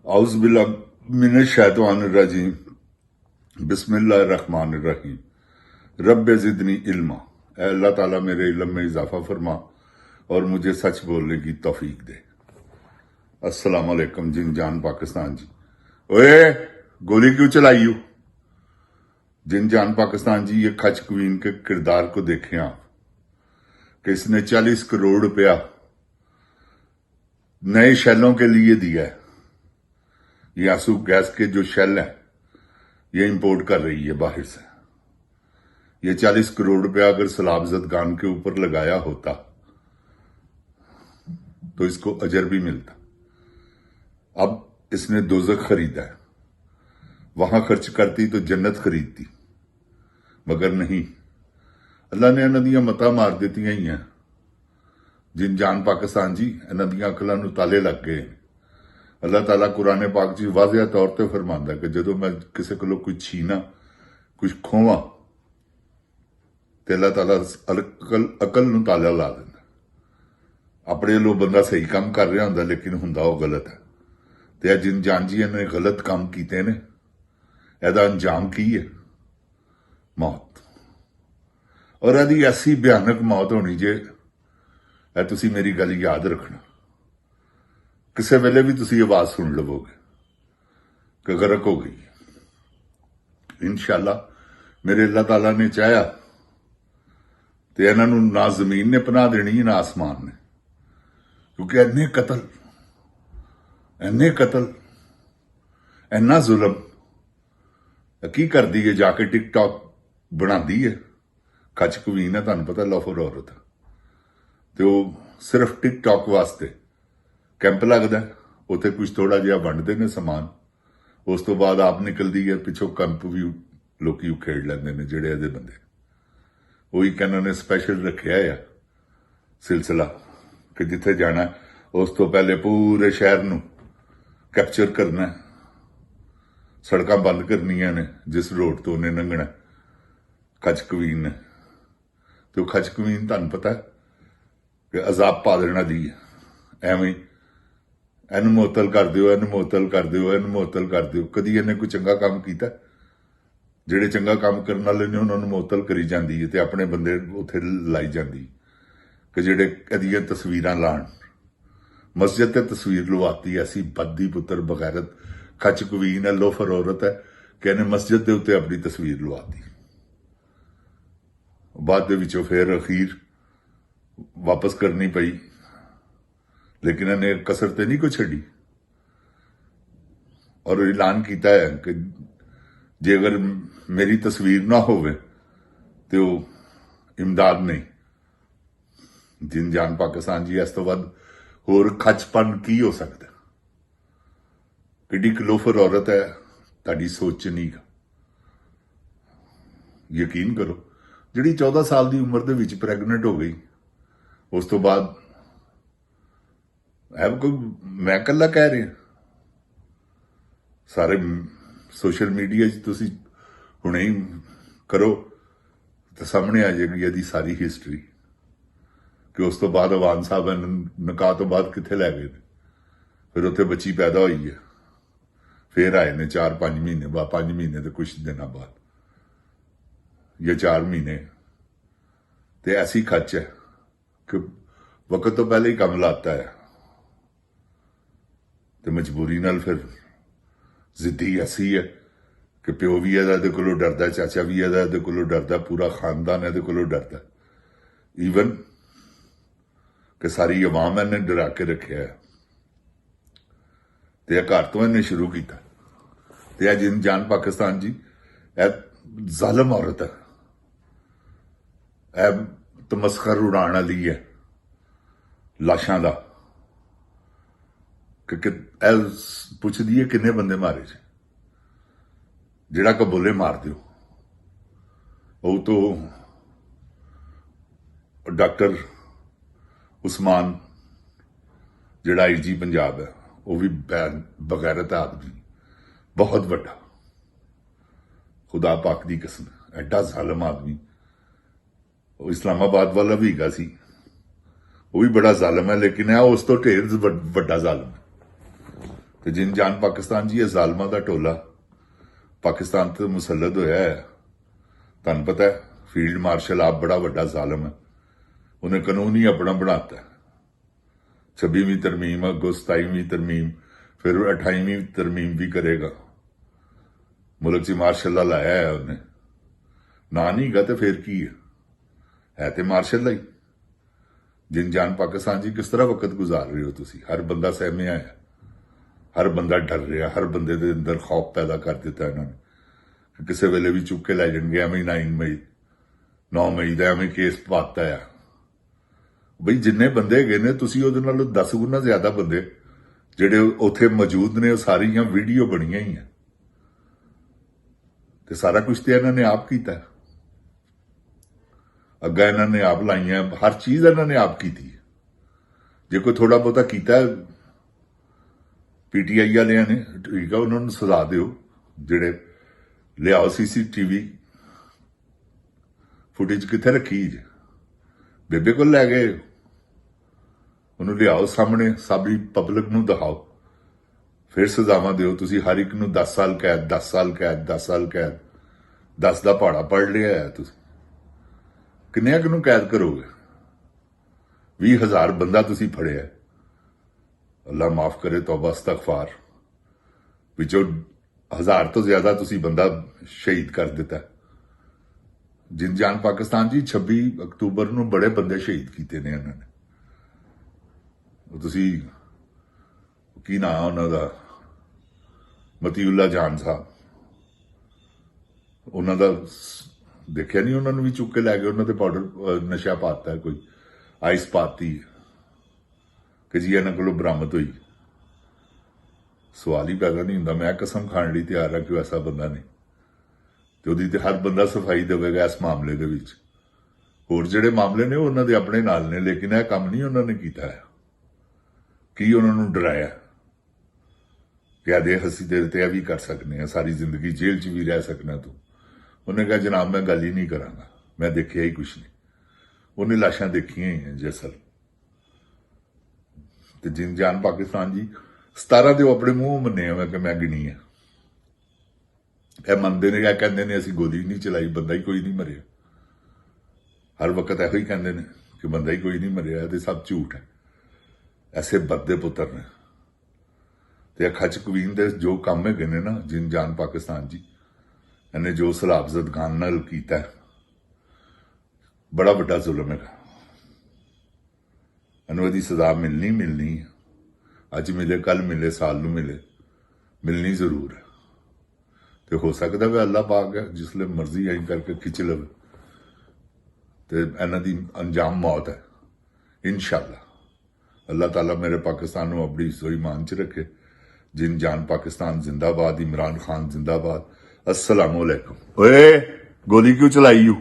औज़ुबिल्लाहिमिनश्शैतानिर्रजीम बिस्मिल्लाहिर्रहमानिर्रहीम रब्बे ज़िदनी इल्मा। ऐ अल्लाह ताला मेरे इल्म में इजाफा फरमा और मुझे सच बोलने की तौफीक दे। अस्सलाम वालेकुम जिन जान पाकिस्तान जी। ओए गोली क्यों चलाई हो? जिन जान पाकिस्तान जी, ये खच क्वीन के किरदार को देखें आप कि इसने 40 करोड़ रुपया नए शैलों के लिए दिया है। ये आंसू गैस के जो शेल है ये इंपोर्ट कर रही है बाहर से। ये 40 करोड़ रुपया अगर सलाब जदगान के ऊपर लगाया होता तो इसको अजर भी मिलता। अब इसने दोजख खरीदा है, वहां खर्च करती तो जन्नत खरीदती, मगर नहीं। अल्लाह ने इन्हां दियां मतां मार दित्तियां ही हैं। जिन जान पाकिस्तान जी, इन्हां दियां अकलां नूं ताले लग गए। अल्लाह ताला कुरान पाक जी वाज़िया तौर पर फरमांदा कि जदों मैं किसी कोलों कुछ छीना, कुछ खोवां, ते अल्लाह ताला अकल नूं ताला ला दिंदा। अपने लो बंदा सही काम कर रहा हुंदा लेकिन हुंदा वो गलत है। ते जिन जान जी ने गलत काम कीते ने, एदा अंजाम की है? मौत। और एदी ऐसी भयानक मौत होनी जे तुसी मेरी गल याद रखना। किसी वेले भी तुसी आवाज सुन लवोगे कि गरक हो गई। इंशाअल्लाह मेरे अल्लाह ताला ने चाहया तो इन्हां नूं ना जमीन ने पनाह देनी ना आसमान ने, क्योंकि इन्ने कतल इन्ना जुल्म की करदी है। जाके टिकटॉक बनाती है। खच क्वीन है, तुहानूं पता लॉफर औरत है, तो सिर्फ टिकटॉक वास्ते कैंप लगता है। उत्थे कुछ थोड़ा जिहा वंडदे ने समान, उस तो बाद आप निकलती है, पिछों कैंप भी लोग उखेड़ लेंदे ने जिहड़े इहदे बंदे। वही कहना ने स्पैशल रखिया है सिलसिला कि जिथे जाना उस तो पहले पूरे शहर नूं कैप्चर करना, सड़कां बंद करनियां ने जिस रोड तो उन्हें लंघना खच क्वीन ने। तो खच क्वीन तुहानूं पता है कि अजाब पा देना दी है। एवें एन मुअत्तल कर दिओ, एन मुअत्तल कर दिओ, एन मुअत्तल कर दिओ। कदी इन्हें कोई चंगा काम कीता? जिहड़े चंगा काम करन वाले ने उन्हां नूं मुअत्तल करी जांदी है ते अपने बंदे उत्थे लाई जांदी कि जिहड़े इहदियां तस्वीरां लाण। मस्जिद ते तस्वीर लवाती, ऐसी बद्दी पुत्र बगैरत खच क्वीन है, लोफर औरत है कि इन्हें मस्जिद के उत्ते अपनी तस्वीर लवाती। बाद दे विचों फिर अखीर वापस करनी पई, लेकिन इन्हें कसर ते नहीं कोई छड़ी और ऐलान किया है कि जे अगर मेरी तस्वीर ना होवे तो इमदाद नहीं। जिन जान पाकिस्तान जी, इस तो वध होर खचपन की हो सकता? किड्डी लोफर औरत है, तुहाडी सोच च नहीं। यकीन करो, जिहड़ी 14 साल की उम्र दे विच प्रैगनेंट हो गई, उस तो बाद कोई मैं कल्ला कह रहा, सारे सोशल मीडिया तुसी हुणे ही करो तो सामने आ जाएगी यदि सारी हिस्टरी कि उस तो बाद अवान साहब निकाह तो बाद कित्थे लै गए, फिर उत्थे बच्ची पैदा हुई है, फिर आए ने 4-5 महीने बाद, 5 महीने तो कुछ दिनों बाद या 4 महीने। तो ऐसी खच है कि वक्त तो पहले ही काम लाता है तो मजबूरी नाल फिर जिद्दी ऐसी है कि प्यो भी इहदे कोलों डरदा, चाचा भी इहदे कोलों डरदा, पूरा खानदान इहदे कोलों डरदा। ईवन कि सारी अवाम इन्हें डरा के रखिया है। तो घर तो इन्हें शुरू किया। तो जिन जान पाकिस्तान जी, जालिम औरत है, तमस्खर उड़ाण वाली है लाशां दा कि पुछदी है किन्ने बंदे मारे जे, जिहड़ा कबोले मार दिओ। वो तो डॉक्टर उस्मान जिहड़ा IG पंजाब है, वो भी बगैरत आदमी, बहुत वड्डा, खुदा पाक दी कसम, एडा जालिम आदमी। वो इस्लामाबाद वाला भी हैगा सी, वो भी बड़ा जालिम है, लेकिन है उस तो ढेर वड्डा जालिम है। ਤੇ ਜਿਨ ਜਾਨ ਪਾਕਿਸਤਾਨ ਜੀ, ਇਹ ਜ਼ਾਲਮਾਂ ਦਾ ਟੋਲਾ ਪਾਕਿਸਤਾਨ ਤੇ ਮੁਸੱਲਤ ਹੋਇਆ ਹੈ। ਤੁਹਾਨੂੰ ਪਤਾ ਹੈ ਫੀਲਡ ਮਾਰਸ਼ਲ ਆਪ ਬੜਾ ਵੱਡਾ ਜ਼ਾਲਮ ਹੈ, ਉਹਨੇ ਕਾਨੂੰਨ ਹੀ ਆਪਣਾ ਬਣਾਤਾ। 26ਵੀਂ ਤਰਮੀਮ, ਅੱਗੋਂ 27ਵੀਂ ਤਰਮੀਮ, ਫਿਰ 28ਵੀਂ ਤਰਮੀਮ ਵੀ ਕਰੇਗਾ। ਮੁਲਕ 'ਚ ਮਾਰਸ਼ਲ ਲਾ ਲਾਇਆ ਹੈ ਉਹਨੇ, ਨਾ ਨਹੀਂ ਗਾ ਤੇ ਫਿਰ ਕੀ ਹੈ ਤੇ ਮਾਰਸ਼ਲ ਲਾ ਹੀ। ਜਿਨ ਜਾਨ ਪਾਕਿਸਤਾਨ ਜੀ, ਕਿਸ ਤਰ੍ਹਾਂ ਵਕਤ ਗੁਜ਼ਾਰ ਰਹੇ ਹੋ ਤੁਸੀਂ? ਹਰ ਬੰਦਾ ਸਹਿਮਿਆ ਹੈ, ਹਰ ਬੰਦਾ ਡਰ ਰਿਹਾ, ਹਰ ਬੰਦੇ ਦੇ ਅੰਦਰ ਖੌਫ ਪੈਦਾ ਕਰ ਦਿੱਤਾ ਇਹਨਾਂ ਨੇ ਕਿ ਕਿਸੇ ਵੇਲੇ ਵੀ ਚੁੱਕ ਕੇ ਲੈ ਜਾਣਗੇ। ਐਵੇਂ 9 ਮਈ ਦਾ ਐਵੇਂ ਕੇਸ ਪਾਤਾ ਆ। ਬਈ ਜਿੰਨੇ ਬੰਦੇ ਹੈਗੇ ਨੇ, ਤੁਸੀਂ ਉਹਦੇ ਨਾਲੋਂ 10 ਗੁਣਾ ਜ਼ਿਆਦਾ ਬੰਦੇ ਜਿਹੜੇ ਉੱਥੇ ਮੌਜੂਦ ਨੇ, ਉਹ ਸਾਰੀਆਂ ਵੀਡੀਓ ਬਣੀਆਂ ਹੀ ਆ ਤੇ ਸਾਰਾ ਕੁਝ ਤੇ ਇਹਨਾਂ ਨੇ ਆਪ ਕੀਤਾ। ਅੱਗਾ ਇਹਨਾਂ ਨੇ ਆਪ ਲਾਈਆਂ, ਹਰ ਚੀਜ਼ ਇਹਨਾਂ ਨੇ ਆਪ ਕੀਤੀ। ਜੇ ਕੋਈ ਥੋੜਾ ਬਹੁਤਾ ਕੀਤਾ ਪੀਟੀਆਈ ਵਾਲਿਆਂ ਨੇ, ਠੀਕ ਆ, ਉਹਨਾਂ ਨੂੰ ਸਜ਼ਾ ਦਿਓ। ਜਿਹੜੇ ਲਿਆਓ CCTV ਫੁਟੇਜ ਕਿੱਥੇ ਰੱਖੀ ਜੇ? ਬੇਬੇ ਕੋਲ ਲੈ ਗਏ, ਉਹਨੂੰ ਲਿਆਓ ਸਾਹਮਣੇ, ਸਾਰੀ ਪਬਲਿਕ ਨੂੰ ਦਿਖਾਓ, ਫਿਰ ਸਜ਼ਾਵਾਂ ਦਿਓ। ਤੁਸੀਂ ਹਰ ਇੱਕ ਨੂੰ 10 ਸਾਲ ਕੈਦ, 10 ਸਾਲ ਕੈਦ, 10 ਸਾਲ ਕੈਦ, 10 ਦਾ ਪਹਾੜਾ ਪੜ ਲਿਆ ਹੈ ਤੁਸੀਂ। ਕਿੰਨਿਆਂ ਕੁ ਨੂੰ ਕੈਦ ਕਰੋਗੇ? 20,000 ਬੰਦਾ ਤੁਸੀਂ ਫੜਿਆ, ਅੱਲਾ ਮਾਫ ਕਰੇ, ਤੌਬਾ ਇਸਤਗਫਾਰ, ਵਿੱਚੋਂ 1000 ਤੋਂ ਜ਼ਿਆਦਾ ਤੁਸੀਂ ਬੰਦਾ ਸ਼ਹੀਦ ਕਰ ਦਿੱਤਾ। ਜਿਨ ਜਾਨ ਪਾਕਿਸਤਾਨ ਜੀ, 26 ਅਕਤੂਬਰ ਨੂੰ ਬੜੇ ਬੰਦੇ ਸ਼ਹੀਦ ਕੀਤੇ ਨੇ ਇਹਨਾਂ ਨੇ। ਉਹ ਤੁਸੀਂ ਕੀ ਨਾਂ ਉਹਨਾਂ ਦਾ, ਮਤੀਉੱਲਾ ਜਾਨ ਸਾਹਿਬ, ਉਹਨਾਂ ਦਾ ਦੇਖਿਆ ਨਹੀਂ? ਉਹਨਾਂ ਨੂੰ ਵੀ ਚੁੱਕ ਕੇ ਲੈ ਗਏ, ਉਹਨਾਂ ਤੇ ਪਾਊਡਰ ਨਸ਼ਾ ਪਾਤਾ, ਕੋਈ ਆਈਸ ਪਾਤੀ ਕਿ ਜੀ ਇਹਨਾਂ ਕੋਲੋਂ ਬਰਾਮਦ ਹੋਈ। ਸਵਾਲ ਹੀ ਪੈਦਾ ਨਹੀਂ ਹੁੰਦਾ। ਮੈਂ ਕਸਮ ਖਾਣ ਲਈ ਤਿਆਰ ਹਾਂ ਕਿ ਉਹ ਐਸਾ ਬੰਦਾ ਨਹੀਂ, ਤੇ ਉਹਦੀ ਤੇ ਹਰ ਬੰਦਾ ਸਫਾਈ ਦੇਵੇਗਾ ਇਸ ਮਾਮਲੇ ਦੇ ਵਿੱਚ। ਹੋਰ ਜਿਹੜੇ ਮਾਮਲੇ ਨੇ ਉਹ ਉਹਨਾਂ ਦੇ ਆਪਣੇ ਨਾਲ ਨੇ, ਲੇਕਿਨ ਇਹ ਕੰਮ ਨਹੀਂ ਉਹਨਾਂ ਨੇ ਕੀਤਾ ਹੈ। ਕੀ ਉਹਨਾਂ ਨੂੰ ਡਰਾਇਆ ਕਿ ਦੇ ਅਸੀਂ ਤੇਰੇ ਤੇ ਇਹ ਵੀ ਕਰ ਸਕਦੇ ਹਾਂ, ਸਾਰੀ ਜ਼ਿੰਦਗੀ ਜੇਲ੍ਹ 'ਚ ਵੀ ਰਹਿ ਸਕਣਾ ਤੂੰ? ਉਹਨੇ ਕਿਹਾ ਜਨਾਬ ਮੈਂ ਗੱਲ ਹੀ ਨਹੀਂ ਕਰਾਂਗਾ, ਮੈਂ ਦੇਖਿਆ ਹੀ ਕੁਛ ਨਹੀਂ। ਉਹਨੇ ਲਾਸ਼ਾਂ ਦੇਖੀਆਂ ਹੀ ਹੈ ਜੈਸਲ। ਤੇ ਜਿਨ ਜਾਨ ਪਾਕਿਸਤਾਨ ਜੀ, 17 ਦੇ ਉਹ ਆਪਣੇ ਮੂੰਹ ਮੰਨੇ ਆ ਕਿ ਮੈਂ ਗਿਣੀ ਆ। ਇਹ ਮੰਨਦੇ ਨੇ, ਇਹ ਕਹਿੰਦੇ ਨੇ ਅਸੀਂ ਗੋਲੀ ਨਹੀਂ ਚਲਾਈ, ਬੰਦਾ ਹੀ ਕੋਈ ਨਹੀਂ ਮਰਿਆ। ਹਰ ਵਕਤ ਇਹੋ ਹੀ ਕਹਿੰਦੇ ਨੇ ਕਿ ਬੰਦਾ ਹੀ ਕੋਈ ਨਹੀਂ ਮਰਿਆ। ਇਹ ਤੇ ਸਭ ਝੂਠ ਹੈ। ਐਸੇ ਬੱਦੇ ਪੁੱਤਰ ਨੇ। ਤੇ ਖਚ ਕਵੀਨ ਦੇ ਜੋ ਕੰਮ ਹੈਗੇ ਨੇ ਨਾ, ਜਿਨ ਜਾਨ ਪਾਕਿਸਤਾਨ ਜੀ, ਇਹਨੇ ਜੋ ਸਲਾਬਜ਼ਦ ਖਾਨ ਨਾਲ ਕੀਤਾ, ਬੜਾ ਵੱਡਾ ਜ਼ੁਲਮ ਹੈਗਾ। ਇਹਨੂੰ ਇਹਦੀ ਸਜ਼ਾ ਮਿਲਣੀ ਅੱਜ ਮਿਲੇ, ਕੱਲ ਮਿਲੇ, ਸਾਲ ਨੂੰ ਮਿਲਣੀ ਜ਼ਰੂਰ ਹੈ। ਤੇ ਹੋ ਸਕਦਾ ਵੀ ਅੱਲਾਹ ਪਾਕ ਜਿਸਲੇ ਮਰਜ਼ੀ ਐਂ ਕਰਕੇ ਖਿੱਚ ਲਵੇ ਤੇ ਇਹਨਾਂ ਦੀ ਅੰਜਾਮ ਮੌਤ ਹੈ ਇਨਸ਼ਾਅੱਲਾ। ਅੱਲਾਹ ਤਾਲਾ ਮੇਰੇ ਪਾਕਿਸਤਾਨ ਨੂੰ ਆਪਣੀ ਈਮਾਨ 'ਚ ਰੱਖੇ। जिन जान पाकिस्तान जिंदाबाद, इमरान खान जिंदाबाद। अस्सलाम वालेकुम। ओए गोली क्यों चलाई यू?